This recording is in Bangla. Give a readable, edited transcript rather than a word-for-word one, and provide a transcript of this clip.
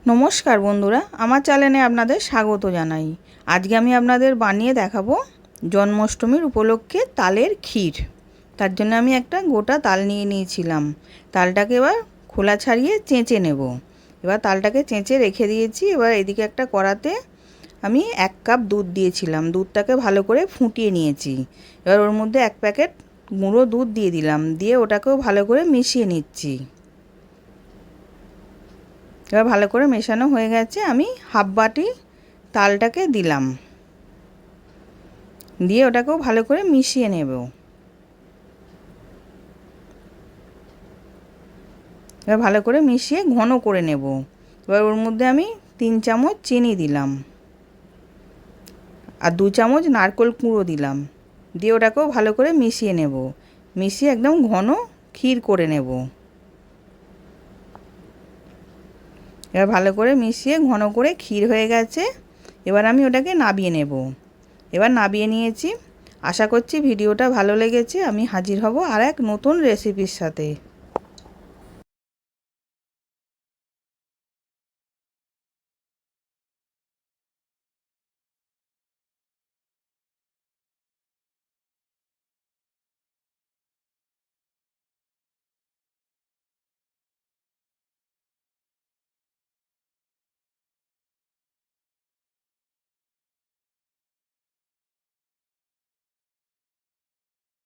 নমস্কার বন্ধুরা, আমার চ্যানেলে আপনাদের স্বাগত জানাই। আজকে আমি আপনাদের বানিয়ে দেখাবো জন্মাষ্টমীর উপলক্ষে তালের ক্ষীর। তার জন্য আমি একটা গোটা তাল নিয়ে নিয়েছিলাম। তালটাকে এবার খোলা ছাড়িয়ে চেঁচে নেব। এবার তালটাকে চেঁচে রেখে দিয়েছি। এবার এদিকে একটা কড়াতে আমি 1 কাপ দুধ দিয়েছিলাম। দুধটাকে ভালো করে ফুটিয়ে নিয়েছি। এবার ওর মধ্যে 1 প্যাকেট গুঁড়ো দুধ দিয়ে দিলাম, দিয়ে ওটাকেও ভালো করে মিশিয়ে নিচ্ছি। এবার ভালো করে মেশানো হয়ে গেছে। আমি হাফ বাটি তালটাকে দিলাম, দিয়ে ওটাকেও ভালো করে মিশিয়ে নেব। এবার ভালো করে মিশিয়ে ঘন করে নেব। এবার ওর মধ্যে আমি 3 চামচ চিনি দিলাম আর 2 চামচ নারকেল কুঁড়ো দিলাম, দিয়ে ওটাকেও ভালো করে মিশিয়ে নেব। মিশিয়ে একদম ঘন ক্ষীর করে নেব। এবার ভালো করে মিশিয়ে ঘন করে ক্ষীর হয়ে গেছে। এবার আমি ওটাকে নাবিয়ে নেব। এবার নাবিয়ে নিয়েছি। আশা করছি ভিডিওটা ভালো লেগেছে। আমি হাজির হব আর এক নতুন রেসিপির সাথে।